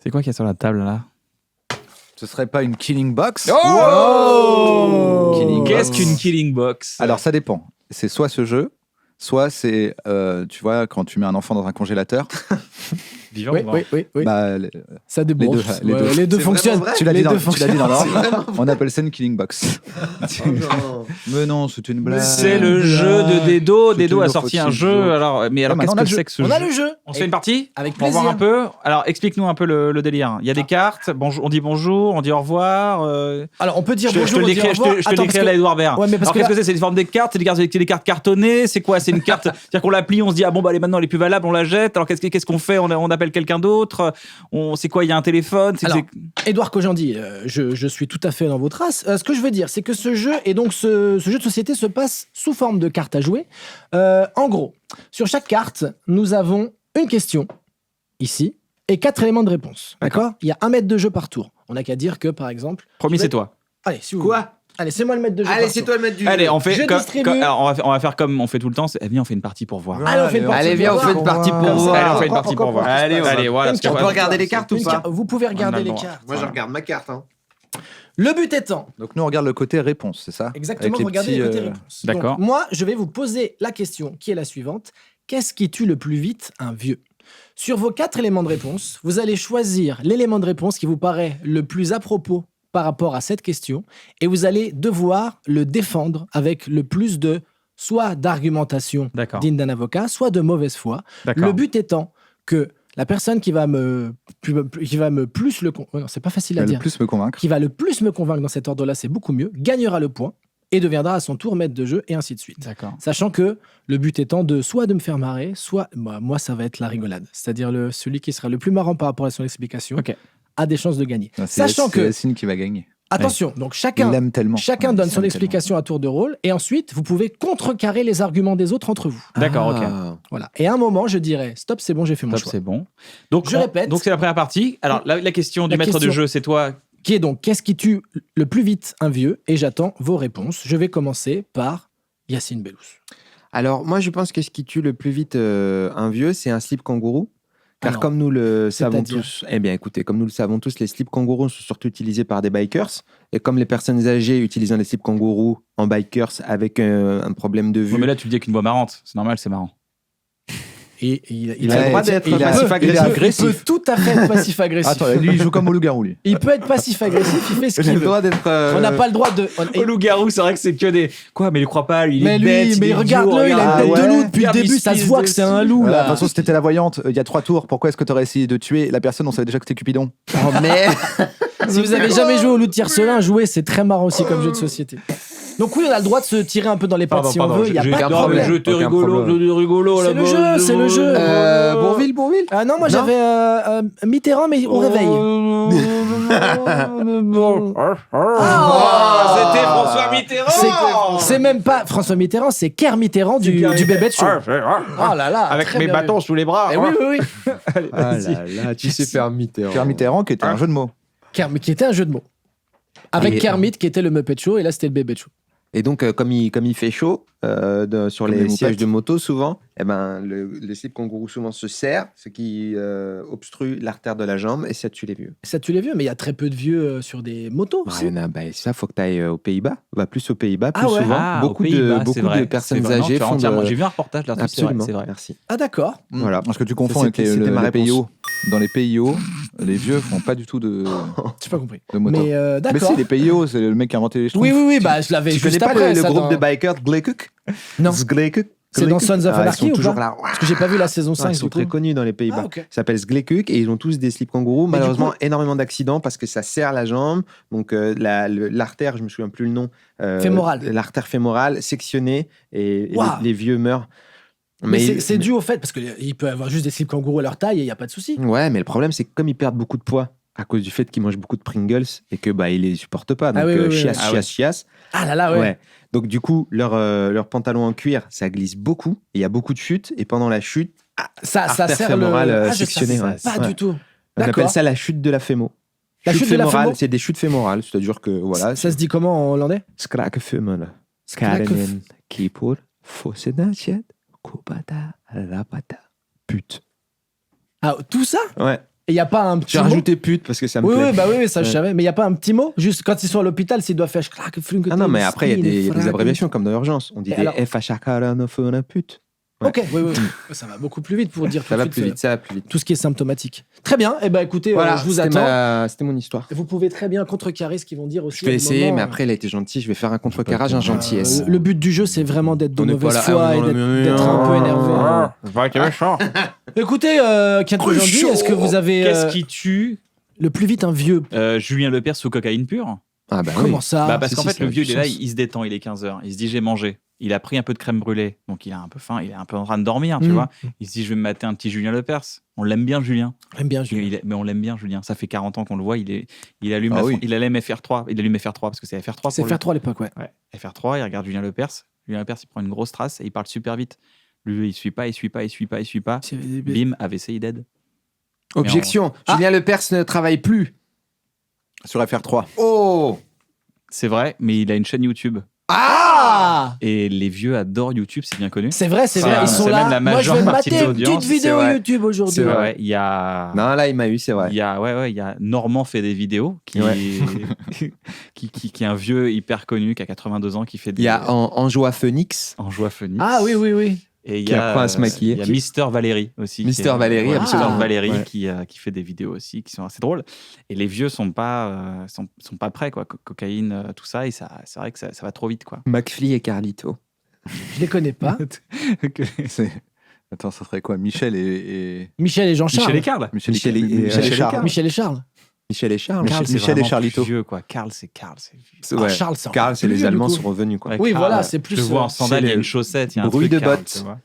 C'est quoi qu'il y a sur la table là? Ce serait pas une killing box? Qu'est-ce qu'une killing box? Alors ça dépend. C'est soit ce jeu, soit c'est, tu vois, quand tu mets un enfant dans un congélateur, Vivant Oui, ou mort? oui. bah, Ça débranche. les deux. Les deux C'est fonctionnent. vraiment vrai tu l'as dit, Les deux tu l'as dit dans fonctionnent. l'ordre. On appelle ça une killing box. Mais non, c'est une blague. C'est le jeu de Dedo. C'est Dedo a toujours sorti un faut-il jeu. jouer. Alors, mais alors maintenant, qu'est-ce on a que le c'est que ce On jeu? a le jeu. On se fait une partie? Avec Pour voir plaisir. un peu. Alors, explique-nous un peu le délire. Il y a des cartes. Bonjour, on dit bonjour, on dit au revoir. Alors, on peut dire Je te bonjour. on dit au l'écris revoir. je te Attends, l'écris à parce la que- Edouard Baird. Ouais, mais parce Alors, que qu'est-ce là- que c'est? C'est des formes de cartes? C'est des cartes cartonnées? C'est quoi? C'est une carte. C'est-à-dire qu'on la plie, on se dit, ah bon, bah, maintenant, elle est plus valable, on la jette. Alors, qu'est-ce qu'on fait? On appelle quelqu'un d'autre? C'est quoi? Il y a un téléphone? Alors, Édouard Kojandi, je suis tout à fait dans vos traces. Ce que je veux dire, c'est que ce jeu, et donc ce jeu de société se passe sous forme de cartes à jouer. En gros, sur chaque carte, nous avons une question, ici, et 4 éléments de réponse. D'accord? Il y a 1 mètre de jeu par tour. On n'a qu'à dire que, par exemple... Promis, c'est toi. Allez, si vous voulez. Quoi? Allez, c'est moi le maître de jeu Allez, par c'est tour. toi le maître du Allez, jeu. on fait Je distribue. alors, on va faire comme on fait tout le temps. Viens, on fait une partie pour voir. Allez, on fait une partie Allez, viens, on pour fait voir. une partie pour Comme ça. voir. Allez, on fait une partie pour voir. Allez, voilà. Une parce que- On peut regarder les cartes ou Une pas? carte- Vous pouvez On a regarder le les droit. cartes. Moi, je regarde ma carte. Hein. Le but étant, Donc nous, on regarde le côté réponse, c'est ça? exactement, Avec les regardez les petits, côtés réponses. d'accord. Donc, moi, je vais vous poser la question qui est la suivante. Qu'est-ce qui tue le plus vite un vieux? Sur vos 4 éléments de réponse, vous allez choisir l'élément de réponse qui vous paraît le plus à propos par rapport à cette question et vous allez devoir le défendre avec le plus de soit d'argumentation D'accord. digne d'un avocat, soit de mauvaise foi. D'accord. Le but étant que la personne qui va me plus le... Non, c'est pas facile à le dire. plus me convaincre. Qui va le plus me convaincre dans cet ordre-là, c'est beaucoup mieux, gagnera le point et deviendra à son tour maître de jeu et ainsi de suite. D'accord. Sachant que le but étant de soit de me faire marrer, soit moi ça va être la rigolade. C'est-à-dire celui qui sera le plus marrant par rapport à son explication Ok. a des chances de gagner. Ah, c'est Sachant que, Yacine qui va gagner. attention, donc Il chacun l'aime tellement. donne Ouais, il son l'aime explication à tour de rôle et ensuite vous pouvez contrecarrer les arguments des autres entre vous. D'accord, ok. Ah. Voilà. Et à un moment, je dirais stop, c'est bon, j'ai fait mon Top, choix. c'est bon. Donc, Je répète. Donc, c'est la première partie. Alors, la question du La maître de question. jeu, c'est toi. Qui est donc qu'est-ce qui tue le plus vite un vieux? Et j'attends vos réponses. Je vais commencer par Yacine Bellous. Alors, moi, je pense que ce qui tue le plus vite un vieux, c'est un slip kangourou. Car Alors, comme nous le savons c'est-à-dire tous, eh bien écoutez, comme nous le savons tous, les slips kangourous sont surtout utilisés par des bikers. Et comme les personnes âgées utilisant les slips kangourous en bikers avec un problème de vue, Mais là, tu le dis avec une voix marrante. C'est normal, c'est marrant. Et Il a le droit d'être passif-agressif. Il peut tout à fait être passif-agressif. Attends, lui, il joue comme au loup-garou, lui. Il peut être passif-agressif, il fait ce j'ai qu'il le veut. droit d'être. On n'a pas le droit de. Au loup-garou, c'est vrai que c'est que des. Quoi, mais il croit pas, lui, il Mais est lui, bête. il mais est regarde-le, idiot, il a une tête regarde. de loup depuis le Regarde, début, il ça se se voit que pisse c'est un loup Voilà, de toute là. façon, si t'étais la voyante, il y a 3 tours, pourquoi est-ce que t'aurais essayé de tuer la personne? On savait déjà que c'était Cupidon. Oh, mais Si vous avez jamais joué au loup de Tiercelin, jouez, c'est très marrant aussi comme jeu de société. Donc oui, on a le droit de se tirer un peu dans les pattes si on veut, il n'y a pas de Non, mais problème. je te Aucun rigolo, problème. je rigolo. C'est le jeu, c'est le jeu. Bourville. Ah non, moi j'avais Mitterrand, mais au réveil. C'était François Mitterrand. C'est même pas François Mitterrand, c'est Kerr Mitterrand du bébé de show. Oh là là, Avec très mes bien bâtons vu. sous les bras. Eh oui, oui, oui. Ah là là, tu sais faire Mitterrand. Pierre Mitterrand, qui était un jeu de mots. Kermit, qui était un jeu de mots. Avec Et- Kermit, qui était le Muppet Show, et là c'était le bébé de show. Et donc, comme il fait chaud sur Comme les les sièges moupettes. de moto, souvent, eh ben, le slip kangourou souvent se serre, ce qui obstrue l'artère de la jambe et ça tue les vieux. Ça tue les vieux, mais il y a très peu de vieux sur des motos aussi. Ouais, non, bah, ça, faut que tu ailles aux Pays-Bas. Va plus aux Pays-Bas, plus Ah ouais. souvent. Beaucoup de personnes âgées font de... J'ai vu un reportage là-dessus, c'est vrai, Absolument, c'est vrai. merci. Ah d'accord. Voilà. Parce que tu confonds avec c'était ma les réponse. pays hauts. Dans les pays hauts, les vieux font pas du tout de J'ai pas compris. moto. Mais Mais d'accord. si, les pays hauts, c'est le mec qui a inventé les schtroumpfs. Oui, oui, oui, bah je l'avais Tu juste connais pas après. le ça, groupe dans- de bikers Gleikuk? Non. Gleikuk. C'est dans Sons of Anarchy Ils sont ou toujours pas là. Parce que j'ai pas vu la saison 5 Ils sont du coup. très connus dans les Pays-Bas. Ah, ok. Ça s'appelle Gleikuk et ils ont tous des slips kangourous. Mais du Malheureusement, coup- énormément d'accidents parce que ça serre la jambe. Donc, l'artère, je me souviens plus le nom. Fémorale. L'artère fémorale sectionnée et Waouh. les vieux meurent. Mais c'est dû au fait, parce qu'il peut y avoir juste des slips kangourous à leur taille et il n'y a pas de souci. Ouais, mais le problème, c'est que comme ils perdent beaucoup de poids à cause du fait qu'ils mangent beaucoup de Pringles et que bah, ils les supportent pas. Donc, Ah oui, oui, oui. chiasse, Ah ouais. chiasse, chiasse. Ah là là, ouais. Ouais. Donc, du coup, leur pantalon en cuir, ça glisse beaucoup. Et il y a beaucoup de chutes. Et pendant la chute, Ça artère sert le. fémorale Ah, je sectionnée. savais Ouais. pas Ouais. du tout. On D'accord. appelle ça la chute de la fémo. La chute de la fémorale, fémo c'est des chutes fémorales. C'est-à-dire que, voilà. Ça se dit comment en hollandais? Skrakefummen. Skrakef- Skarenen. Kipur. Fossenachet. Kupata. Rapata. Pute. Ah, tout ça? Ouais. Et il n'y a pas un petit J'ai mot. rajouté pute parce que ça me Oui, plaît. oui, ça je Ouais. savais. Mais il n'y a pas un petit mot. Juste quand ils sont à l'hôpital, s'ils doivent faire. Ah non, mais après, il y a des abréviations comme dans Urgence. On dit Et des alors- FHK, pute. Ouais. Ok, oui. Ça va beaucoup plus vite pour dire Ça tout va de plus suite, vite, ça va plus vite. tout ce qui est symptomatique. Très bien. Eh ben écoutez, Voilà, je vous c'était attends. c'était mon histoire. Vous pouvez très bien contrecarrer ce qu'ils vont dire aussi. Je vais à des essayer, moments, mais après, il a été gentil. Je vais faire un contrecarrage, un euh, gentillesse. le but du jeu, c'est vraiment d'être de On n'est pas mauvaise là, foi ah, et non, d'être un peu énervé. Écoutez, Kenton Jandy, est-ce que vous avez Qu'est-ce qui tue le plus vite un vieux Julien Lepers sous cocaïne pure? Ah bah Comment oui. ça Bah parce si, qu'en si, fait, ça le a vieux, du il est là, sens. il se détend, il est 15h. Il se dit, j'ai mangé. Il a pris un peu de crème brûlée, donc il a un peu faim, il est un peu en train de dormir, tu vois. Il se dit, je vais me mater un petit Julien Lepers. On l'aime bien, Julien. J'aime bien Julien. Mais on l'aime bien, Julien. Ça fait 40 ans qu'on le voit. Il allume, Ah oui. il allume FR3. Il allume FR3 parce que c'est FR3. C'est pour faire 3 à l'époque, ouais. Ouais. FR3, il regarde Julien Lepers. Julien Lepers, il prend une grosse trace et il parle super vite. Lui, il suit pas. Bim, AVC, il dead. Objection. Julien Lepers ne travaille plus. Sur FR3. Oh. C'est vrai, mais il a une chaîne YouTube. Ah Et les vieux adorent YouTube, c'est bien connu. C'est vrai, C'est Ils sont même là. la Moi, je vais majeure me partie de mater une petite l'audience, c'est vidéo vrai. YouTube aujourd'hui. C'est vrai. Ouais, il y a. Non, là, il m'a eu, c'est vrai. Il y a, il y a Normand fait des vidéos, qui, Ouais. qui est un vieux hyper connu, qui a 82 ans, qui fait des. Il y a Anjoa Phoenix. en joie Phoenix. Ah oui. Et il Qui y a, apprend à se maquiller. Il y a Mister Valérie aussi. Mister Valérie, absolument. Valérie Ouais. qui fait des vidéos aussi qui sont assez drôles. Et les vieux sont pas prêts, quoi. Cocaïne, tout ça. Et ça, c'est vrai que ça va trop vite, quoi. McFly et Carlito. Je les connais pas. Attends, ça serait quoi? Michel et Michel et Jean-Charles. Michel et Carl. Michel Michel et- Michel et Michel et Charles. Carl. Michel et Charles. Michel et Charles. Michel, c'est Michel et vraiment Charlito. plus vieux, quoi. Carl, c'est C'est- Ah, ouais. Charles, c'est Carl, encore c'est plus les vieux, Allemands du sont coup. revenus, quoi. Ouais, Oui, Carl, voilà, c'est plus. Je le vois en sandales, il y a c'est une les chaussette, il y a un bruits truc, de Carl, bottes. tu vois.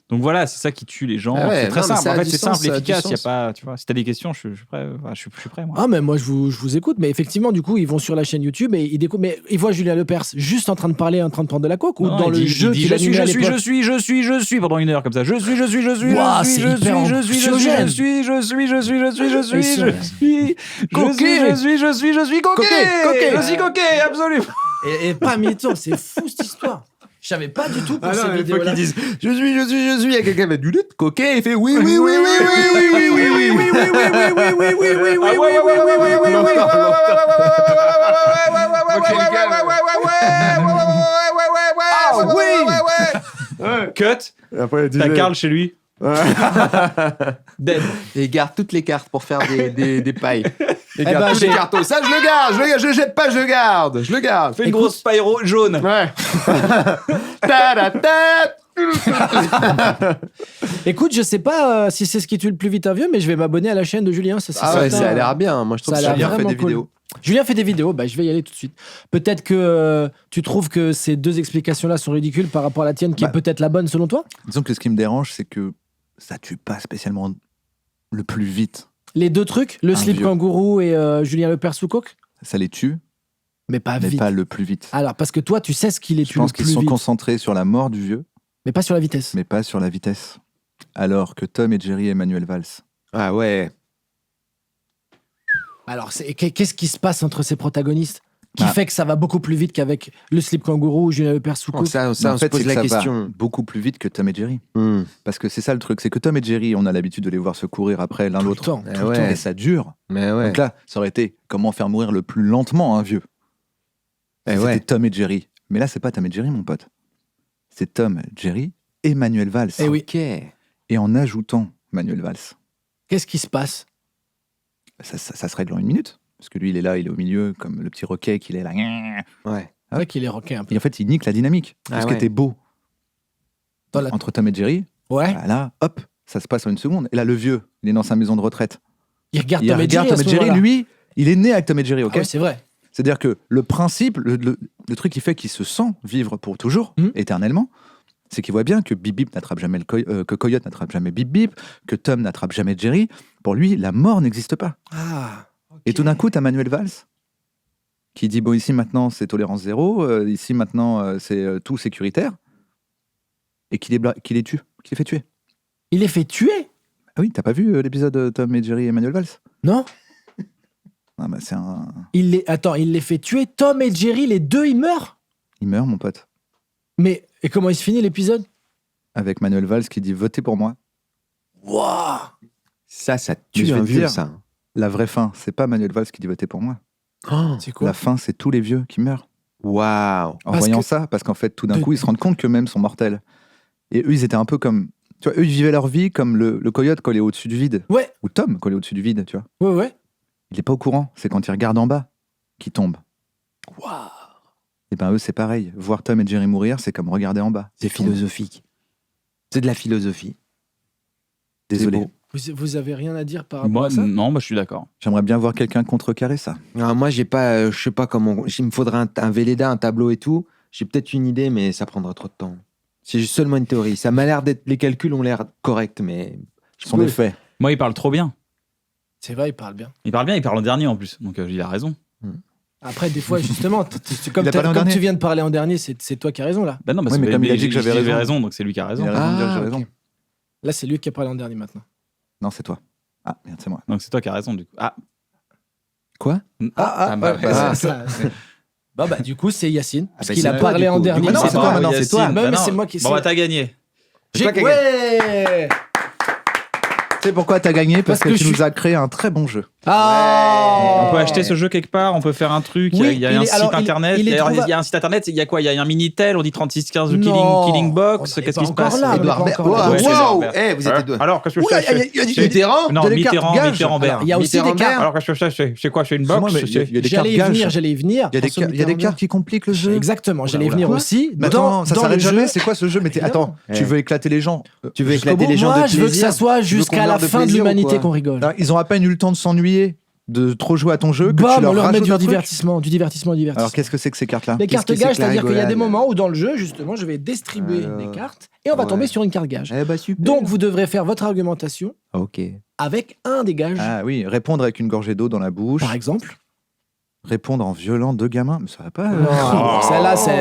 Donc voilà, c'est ça qui tue les gens. Ah ouais, c'est très non, mais simple. ça En a fait, du c'est sens, simple, ça a du efficace. Il y a sens. pas, tu vois. Si t'as des questions, je suis prêt. Je suis prêt, moi. Ah, mais moi, je vous écoute. Mais effectivement, du coup, ils vont sur la chaîne YouTube et ils découvrent. Mais ils voient Julien Lepers juste en train de parler, en train de prendre de la coke ou Non, dans il le dit- jeu il dit, qu'il animait à l'époque. je suis pendant une heure comme ça. Je suis. Ouah, c'est hyper anxiogène. Je suis coquet. Coquet. Je suis coquet, absolument. Et pas mi-temps, c'est fou cette histoire. Je savais pas du tout pour ces vidéos-là. je suis. Il y a quelqu'un qui va du coquet, il fait oui. Cut. T'as Carl chez lui. Dead. Et il garde toutes les cartes pour faire des pailles. Il ben, garde tous les j'ai- cartons. Ça, je le garde. Je le jette pas, je le garde. Je le garde. Fais une grosse pyro jaune. Ouais. Ta-da-ta. Écoute, je sais pas si c'est ce qui tue le plus vite un vieux, mais je vais m'abonner à la chaîne de Julien. Ça, c'est Ah ouais, certain. ça a l'air bien. Moi, je trouve Ça a ça l'air Julien fait vraiment des cool. vidéos. Julien fait des vidéos, bah, je vais y aller tout de suite. Peut-être que tu trouves que ces deux explications-là sont ridicules par rapport à la tienne, qui est Bah. peut-être la bonne selon toi. Disons que ce qui me dérange, c'est que ça tue pas spécialement le plus vite. Les deux trucs, le Un slip vieux. kangourou et Julien Lepers sous coke, Ça les tue, mais pas mais vite. pas le plus vite. Alors, parce que toi, tu sais ce qu'il est Je tue pense le qu'ils plus sont vite, concentrés sur la mort du vieux, mais pas sur la vitesse. mais pas sur la vitesse. Alors que Tom et Jerry et Emmanuel Valls. Ah ouais. Alors, qu'est-ce qui se passe entre ces protagonistes qui Bah. fait que ça va beaucoup plus vite qu'avec le slip kangourou ou Julien Lepers sous Donc coke? ça, Mais on en se fait, pose c'est la que ça va question. beaucoup plus vite que Tom et Jerry. Hmm. Parce que c'est ça le truc, c'est que Tom et Jerry, on a l'habitude de les voir se courir après l'un Tout le l'autre. temps, Eh tout le ouais. temps. Et ça dure. Mais ouais. Donc là, ça aurait été comment faire mourir le plus lentement un vieux. Eh C'était ouais. Tom et Jerry. Mais là, c'est pas Tom et Jerry, mon pote. C'est Tom, Jerry et Manuel Valls. Eh oui. Ok. Et en ajoutant Manuel Valls, Qu'est-ce qui se passe? ça se règle en une minute. Parce que lui, il est là, il est au milieu, comme le petit roquet qu'il est là. Ouais. C'est vrai qu'il est rocké un peu. Et en fait, il nique la dynamique. Ah Tout ce ouais. qui était beau Dans la- entre Tom et Jerry, Ouais. bah là, hop, ça se passe en une seconde. Et là, le vieux, il est dans sa maison de retraite. Il regarde Il Tom et regarde Jerry. à Tom et ce Jerry, moment-là. lui, il est né avec Tom et Jerry, ok Ah ouais, c'est vrai. C'est-à-dire que le principe, le truc qui fait qu'il se sent vivre pour toujours, Mhm. éternellement, c'est qu'il voit bien que Bip Bip n'attrape jamais que Coyote n'attrape jamais Bip Bip, que Tom n'attrape jamais Jerry. Pour lui, la mort n'existe pas. Ah. Et tout d'un coup, t'as Manuel Valls qui dit bon, ici maintenant c'est tolérance zéro, ici maintenant c'est tout sécuritaire, et qui les tue, qui les fait tuer. Il les fait tuer? Ah oui, t'as pas vu l'épisode Tom et Jerry et Manuel Valls? Non? Ah bah c'est un. Attends, il les fait tuer. Tom et Jerry, les deux, ils meurent? Il meurt, mon pote. Mais, et comment il se finit l'épisode? Avec Manuel Valls qui dit votez pour moi. Waouh! Ça Mais tue je vais un te vieux, dire- ça. La vraie fin, c'est pas Manuel Valls qui dit voter pour moi. Oh, C'est quoi? La fin, c'est tous les vieux qui meurent. waouh. En Parce voyant que- ça, parce qu'en fait, tout d'un de- coup, ils se rendent compte qu'eux-mêmes sont mortels. Et eux, ils étaient un peu comme. Tu vois, eux, ils vivaient leur vie comme le coyote quand il est au-dessus du vide. Ouais, Ou Tom quand il est au-dessus du vide, tu vois. ouais. Il est pas au courant. C'est quand il regarde en bas qu'il tombe. Waouh. Et ben eux, c'est pareil. Voir Tom et Jerry mourir, c'est comme regarder en bas. C'est philosophique. C'est de la philosophie. Désolé. C'est beau. Vous avez rien à dire par rapport Moi, à ça? non, je suis d'accord. J'aimerais bien voir quelqu'un contrecarrer ça. Alors, moi, j'ai pas, je sais pas comment. Il me faudrait un Velleda, un tableau et tout. J'ai peut-être une idée, mais ça prendra trop de temps. C'est juste seulement une théorie. Ça m'a l'air d'être. Les calculs ont l'air corrects, mais. Ce sont des faits. Moi, il parle trop bien. C'est vrai, il parle bien. Il parle bien, il parle en dernier en plus. Donc, il a raison. Après, des fois, justement, comme, Il a parlé en comme dernier. tu viens de parler en dernier, c'est toi qui as raison là. Ben non, Ouais, mais comme il a dit que j'avais j'avais raison. donc c'est lui qui a raison. Il a raison de dire que j'ai ok. raison. Là, c'est lui qui a parlé en dernier maintenant. Non, c'est toi. Ah, merde, c'est moi. Donc c'est toi qui as raison du coup. Ah, Quoi? bah, ouais, ouais, ouais. c'est- Bah, du coup, c'est Yacine. Parce bah, qu'il c'est a toi, parlé du en coup. dernier. Du coup, non, C'est c'est toi moi. maintenant, c'est toi. Bah, mais c'est moi qui- Bon, bah, t'as gagné. J'ai- toi qui as Ouais. Tu sais pourquoi t'as gagné? Parce Parce que que tu je nous suis- as créé un très bon jeu. Ah. On peut acheter ce jeu quelque part, on peut faire un truc. Oui, il y a il un est- site alors, internet. il est Alors, trouva- il y a un site internet. Il y a quoi? Il y a un Minitel. On dit 3615 ou Non, Killing on Box. est Qu'est-ce pas qui se encore passe? là, on est Edouard pas Baird. encore là. Ouais, c'est Waouh! Edouard Eh, vous Hein? êtes deux. Alors, qu'est-ce que je Oula, fais? il y a- Mitterrand? Non, il y a des cartes Mitterrand, gages. Mitterrand Baird. Il y a aussi Mitterrand des cartes. Baird. Alors, qu'est-ce que je fais? Je fais quoi? Je fais une Excuse-moi, box? mais il y a des cartes J'allais y gages. venir, j'allais y venir. Il y a des François il y a des Mitterrand. cartes qui compliquent le jeu. Exactement, j'allais y Oula, venir oula. aussi. Mais Dans- attends, ça dans s'arrête le jeu- jamais. C'est quoi ce jeu? Mais attends, Eh. tu veux éclater les gens. Tu veux Jusqu'au éclater bout. les gens Moi, de je veux que ça plaisir? soit Tu veux jusqu'à qu'on la meure de fin de plaisir ou l'humanité quoi? qu'on rigole. Alors, ils ont à peine eu le temps de s'ennuyer, de trop jouer à ton jeu, que Bam, tu on leur leur met rajoutes du un truc. divertissement, du divertissement. Alors, qu'est-ce que c'est que ces cartes-là? Les Qu'est-ce cartes que c'est gages, que la c'est-à-dire qu'il y a des rigolade moments où dans le jeu, justement, je vais distribuer Alors, des cartes et on va ouais. tomber sur une carte gage. Eh bah, super. Donc, vous devrez faire votre argumentation Ok. avec un des gages, Ah oui, répondre avec une gorgée d'eau dans la bouche, par exemple. répondre en violant deux gamins, mais ça va pas. Non,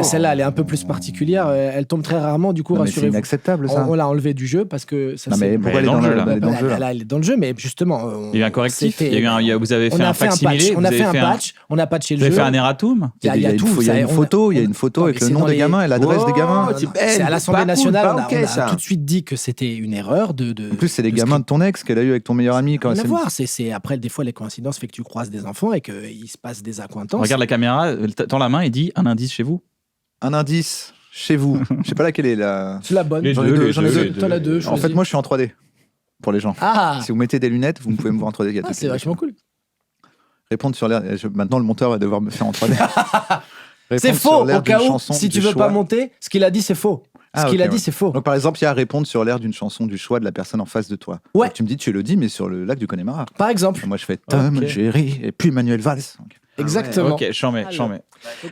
celle-là, elle est un peu plus particulière. Elle tombe très rarement, du coup, Non, mais c'est rassurez-vous. inacceptable ça. On l'a enlevé du jeu parce que ça Non mais c'est- pourquoi elle elle est est dans le jeu, elle est dans le jeu là Là, elle est dans le jeu, mais justement. Il y a eu un correctif. c'était- Vous avez On fait a un fait un patch. facsimilé. On a vous fait avez un fait patch. On a patché Vous le avez jeu. fait un erratum. Il y a une tout, pho- il y a ça, une photo, il y a une photo Non, avec mais le c'est nom dans des les- gamins et l'adresse Wow. des gamins. c'est C'est à l'Assemblée pas cool, nationale. pas on a- ok, on a ça. tout de suite dit que c'était une erreur de. En plus, c'est les de gamins de ton ex qu'elle a eu avec ton meilleur ami quand Rien à c'est voir. C'est après des fois les coïncidences fait que tu croises des enfants et qu'il se passe des accointances. Regarde la caméra, tends la main et dis un indice chez vous. un indice chez vous. Je sais pas laquelle est la. C'est la bonne. Les J'en ai deux, j'en ai deux. T'en as deux. En fait, choisis. moi, je suis en 3D pour les gens. Ah, Si vous mettez des lunettes, vous pouvez me voir en 3D. Il y a ah, toutes c'est les- vachement cool. Répondre sur l'air. Maintenant, le monteur va devoir me faire en 3D. C'est Répondre faux. sur l'air Au cas d'une où, chanson si tu du veux pas choix. monter, ce qu'il a dit c'est faux. Ah, Ce qu'il ok, a dit ouais. c'est faux. Donc, par exemple, il y a à répondre sur l'air d'une chanson du choix de la personne en face de toi. Ouais. Donc, tu me dis, tu le dis, mais sur le lac du Connemara. Par exemple. Moi, je fais Tom, Ok. Jerry et puis Manuel Valls. Donc, Exactement. Ok, j'en mets.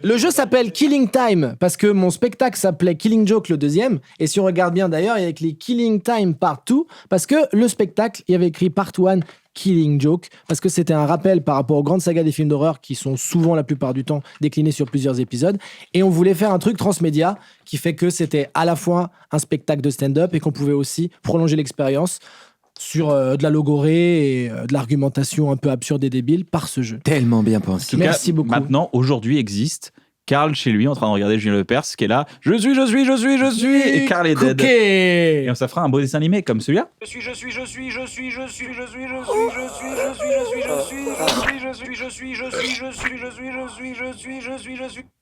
Le jeu s'appelle Killing Time parce que mon spectacle s'appelait Killing Joke le deuxième. Et si on regarde bien d'ailleurs, il y a écrit Killing Time Part 2 parce que le spectacle, il y avait écrit Part 1 Killing Joke parce que c'était un rappel par rapport aux grandes sagas des films d'horreur qui sont souvent la plupart du temps déclinés sur plusieurs épisodes. Et on voulait faire un truc transmédia qui fait que c'était à la fois un spectacle de stand-up et qu'on pouvait aussi prolonger l'expérience sur de la logorée et de l'argumentation un peu absurde et débile par ce jeu. Tellement bien En pensé. tout Merci cas, beaucoup. Maintenant, aujourd'hui existe Karl chez lui en train de regarder Julien Lepers qui est là. Je suis. Et Karl est dead. Et ça fera un beau dessin animé comme celui-là.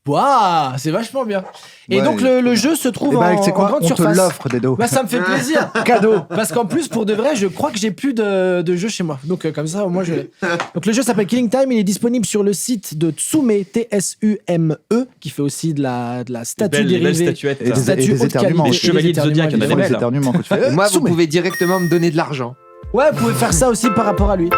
Waouh, c'est vachement bien. Et Ouais, donc le jeu se trouve Eh ben, en c'est quoi? grande On te surface. l'offre, Dedo. Bah ça me fait plaisir, cadeau. Parce qu'en plus pour de vrai, je crois que j'ai plus de jeux chez moi. Donc comme ça au moins je l'ai. Donc le jeu s'appelle Killing Time, il est disponible sur le site de Tsume T-S-U-M-E qui fait aussi de la statue Belle dérivée. statuette. Et des- Statue haute éternuements. qualité. Les chevaliers de Zodiac, il y en a Des des fois, les belles. éternuements quand tu fais. Et moi, vous Soumets. pouvez directement me donner de l'argent. Ouais, vous pouvez faire ça aussi par rapport à lui.